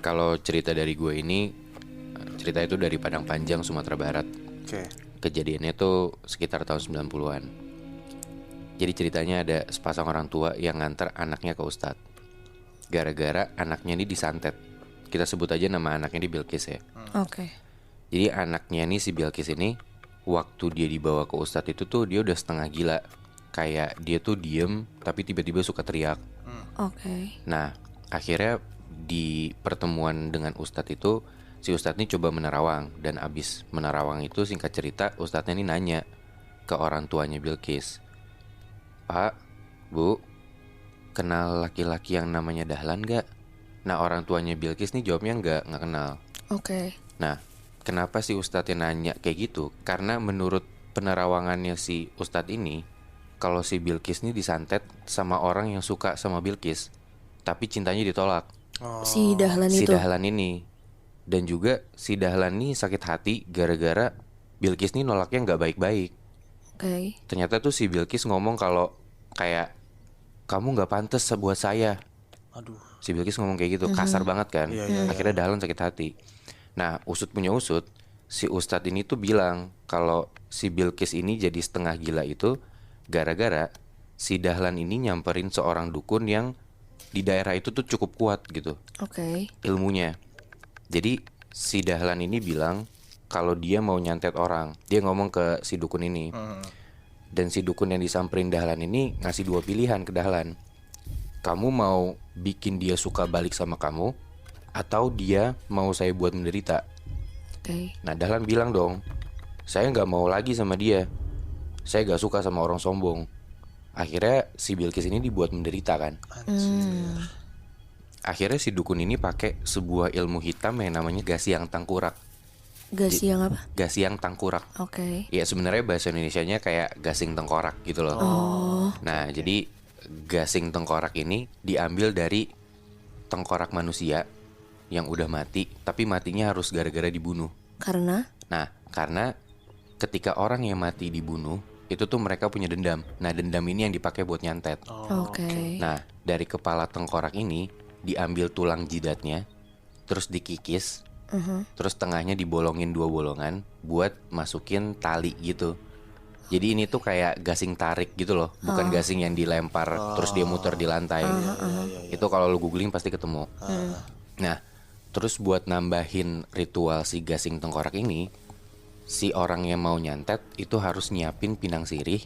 Kalau cerita dari gue ini, cerita itu dari Padang Panjang, Sumatera Barat. Oke. Kejadiannya tuh sekitar tahun 90-an. Jadi ceritanya ada sepasang orang tua yang nganter anaknya ke ustadz. Gara-gara anaknya ini disantet. Kita sebut aja nama anaknya ini Bilqis ya. Oke. Jadi anaknya nih si Bilqis ini, waktu dia dibawa ke ustadz itu tuh dia udah setengah gila. Kayak dia tuh diem tapi tiba-tiba suka teriak. Oke. Nah akhirnya di pertemuan dengan ustadz itu, si ustadz ini coba menerawang. Dan abis menerawang itu, singkat cerita, ustadznya ini nanya ke orang tuanya Bilqis, "Pak, Bu, kenal laki-laki yang namanya Dahlan gak?" Nah orang tuanya Bilqis nih jawabnya nggak kenal. Oke. Nah kenapa si ustadznya nanya kayak gitu? Karena menurut penerawangannya si ustadz ini, kalau si Bilqis nih disantet sama orang yang suka sama Bilqis, tapi cintanya ditolak. Si Dahlan Si itu. Dahlan ini. Dan juga si Dahlan nih sakit hati gara-gara Bilqis nih nolaknya nggak baik-baik. Oke. Ternyata tuh si Bilqis ngomong kalau kayak, "Kamu nggak pantas buat saya." Aduh. Si Bilqis ngomong kayak gitu, kasar banget kan. Iya. Akhirnya Dahlan sakit hati. Nah usut punya usut, si Ustadz ini tuh bilang kalau si Bilqis ini jadi setengah gila itu gara-gara si Dahlan ini nyamperin seorang dukun yang di daerah itu tuh cukup kuat gitu Oke. ilmunya. Jadi si Dahlan ini bilang kalau dia mau nyantet orang. Dia ngomong ke si dukun ini. Dan si dukun yang disamperin Dahlan ini ngasih dua pilihan ke Dahlan. Kamu mau bikin dia suka balik sama kamu, atau dia mau saya buat menderita? Oke. Nah Dahlan bilang dong, saya gak mau lagi sama dia. Saya gak suka sama orang sombong. Akhirnya si Bilqis ini dibuat menderita kan. Akhirnya si dukun ini pakai sebuah ilmu hitam yang namanya Gasiang Tangkurak. Gasiang apa? Gasiang Tangkurak. Oke. Ya sebenarnya bahasa Indonesianya kayak gasing tengkorak gitu loh. Nah jadi gasing tengkorak ini diambil dari tengkorak manusia yang udah mati, tapi matinya harus gara-gara dibunuh. Karena? Nah karena ketika orang yang mati dibunuh, itu tuh mereka punya dendam. Nah dendam ini yang dipakai buat nyantet. Oke. Nah dari kepala tengkorak ini diambil tulang jidatnya, terus dikikis, terus tengahnya dibolongin 2 bolongan buat masukin tali gitu. Jadi ini tuh kayak gasing tarik gitu loh, bukan gasing yang dilempar terus dia muter di lantai. Itu kalau lu googling pasti ketemu. Nah terus buat nambahin ritual si gasing tengkorak ini, si orang yang mau nyantet itu harus nyiapin pinang sirih,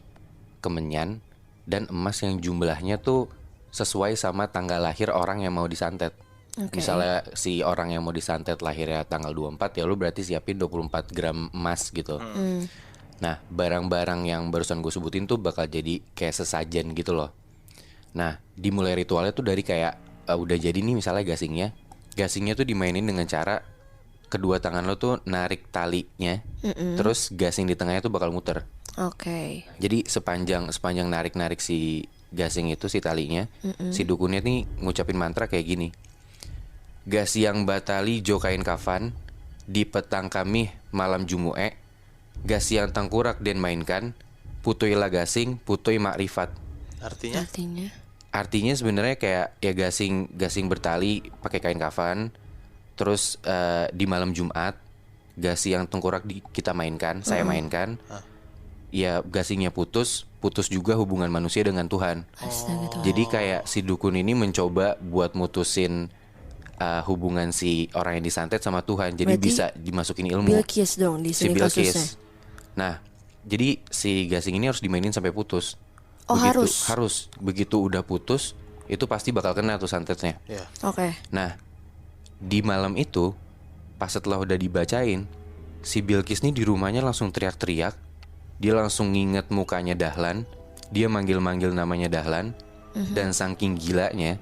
kemenyan, dan emas yang jumlahnya tuh sesuai sama tanggal lahir orang yang mau disantet. Misalnya si orang yang mau disantet lahirnya tanggal 24, ya lu berarti siapin 24 gram emas gitu. Nah barang-barang yang barusan gue sebutin tuh bakal jadi kayak sesajen gitu loh. Nah dimulai ritualnya tuh dari kayak udah jadi nih misalnya gasingnya. Gasingnya tuh dimainin dengan cara kedua tangan lo tuh narik talinya, terus gasing di tengahnya tuh bakal muter. Oke. Jadi sepanjang narik si gasing itu, si talinya, si dukunnya nih ngucapin mantra kayak gini. Gasiang batali jo kain kafan, di petang kami malam jumu'e, gasiang tangkurak den mainkan, putuilah gasing, putui makrifat. Artinya? Artinya sebenarnya kayak ya gasing bertali pakai kain kafan. Terus di malam Jumat gasing yang tengkorak kita mainkan, saya mainkan. Ya gasingnya putus juga hubungan manusia dengan Tuhan. Astaga Tuhan. Jadi kayak si dukun ini mencoba buat mutusin hubungan si orang yang disantet sama Tuhan. Jadi Berarti bisa dimasukin ilmu. Bilqis dong di Si sini kasusnya. Bilqis. Nah jadi si gasing ini harus dimainin sampai putus. Oh, Harus. Begitu udah putus, itu pasti bakal kena tuh santetnya. Iya. Oke. Nah di malam itu, pas setelah udah dibacain, si Bilqis nih di rumahnya langsung teriak-teriak. Dia langsung nginget mukanya Dahlan. Dia manggil-manggil namanya Dahlan. Dan saking gilanya,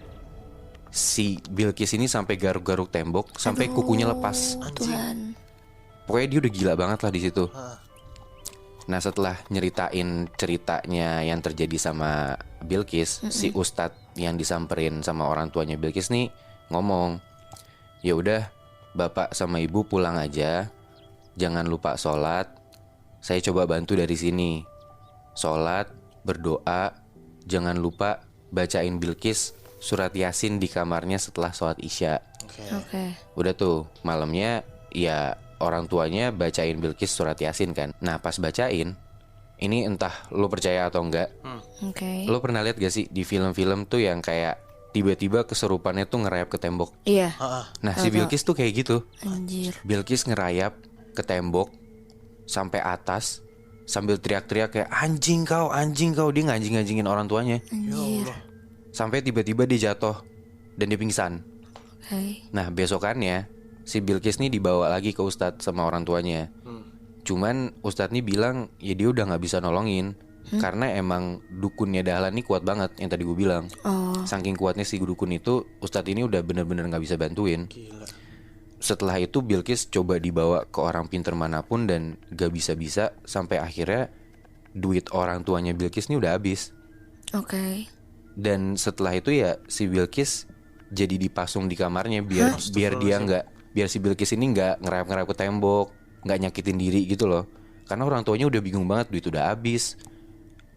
si Bilqis ini sampai garuk-garuk tembok, sampai kukunya lepas. Tuhan. Pokoknya dia udah gila banget lah di situ. Nah setelah nyeritain ceritanya yang terjadi sama Bilqis, si ustadz yang disamperin sama orang tuanya Bilqis nih ngomong, ya udah bapak sama ibu pulang aja, jangan lupa sholat. Saya coba bantu dari sini, sholat, berdoa, jangan lupa bacain Bilqis surat Yasin di kamarnya setelah sholat isya. Oke. Udah tuh malamnya ya orang tuanya bacain Bilqis surat Yasin kan. Nah pas bacain, ini entah lo percaya atau enggak, Oke. lo pernah lihat gak sih di film-film tuh yang kayak tiba-tiba kesurupannya tuh ngerayap ke tembok. Iya. Nah si Bilqis tuh kayak gitu. Anjir. Bilqis ngerayap ke tembok sampai atas sambil teriak-teriak kayak anjing kau. Dia nganjing-nganjingin orang tuanya. Anjir. Sampai tiba-tiba dia jatuh dan dia pingsan. Oke. Nah besokannya si Bilqis nih dibawa lagi ke Ustadz sama orang tuanya. Cuman Ustadz nih bilang ya dia udah gak bisa nolongin. Karena emang dukunnya Dahlan nih kuat banget yang tadi gue bilang. Saking kuatnya si dukun itu, Ustadz ini udah bener-bener gak bisa bantuin. Setelah itu Bilqis coba dibawa ke orang pinter manapun dan gak bisa-bisa. Sampai akhirnya duit orang tuanya Bilqis nih udah habis. Oke. Dan setelah itu ya si Bilqis jadi dipasung di kamarnya biar biar si Bilqis ini nggak ngerayap-ngerayap ke tembok, nggak nyakitin diri gitu loh. Karena orang tuanya udah bingung banget, duit udah habis,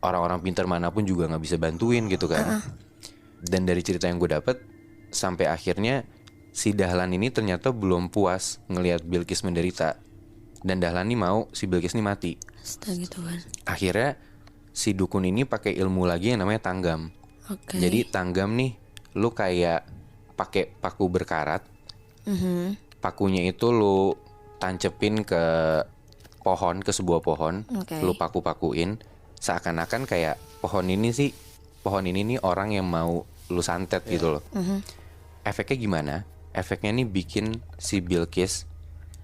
orang-orang pintar manapun juga nggak bisa bantuin gitu kan. Dan dari cerita yang gue dapet, sampai akhirnya si Dahlan ini ternyata belum puas ngelihat Bilqis menderita, dan Dahlan ini mau si Bilqis ini mati. Astaga Tuhan. Akhirnya si dukun ini pakai ilmu lagi yang namanya tanggam. Oke. Jadi tanggam nih, lu kayak pakai paku berkarat. Pakunya itu lu tancepin ke pohon, ke sebuah pohon. Oke. Lu paku-pakuin, seakan-akan kayak pohon ini nih orang yang mau lu santet gitu loh. Efeknya gimana? Efeknya nih bikin si Bilqis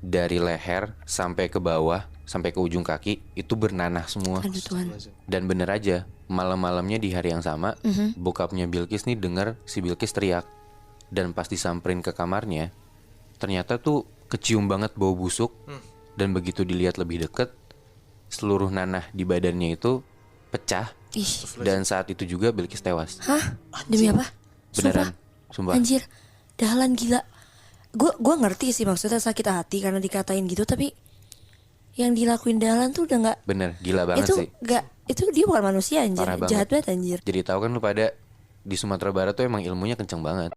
dari leher sampai ke bawah, sampai ke ujung kaki itu bernanah semua. Aduh Tuhan. Dan bener aja, malam-malamnya di hari yang sama, bokapnya Bilqis nih denger si Bilqis teriak. Dan pas disamperin ke kamarnya, ternyata tuh kecium banget bau busuk. Dan begitu dilihat lebih deket, seluruh nanah di badannya itu pecah. Ih. Dan saat itu juga Bilqis tewas. Hah? Demi apa? Beneran, sumpah. Anjir. Dahlan gila. Gua ngerti sih maksudnya sakit hati karena dikatain gitu, tapi yang dilakuin Dahlan tuh udah nggak. Bener, gila banget Itu sih. nggak. Itu dia bukan manusia anjir. Parah banget. Jahat banget anjir. Jadi tahu kan lu pada di Sumatera Barat tuh emang ilmunya kenceng banget.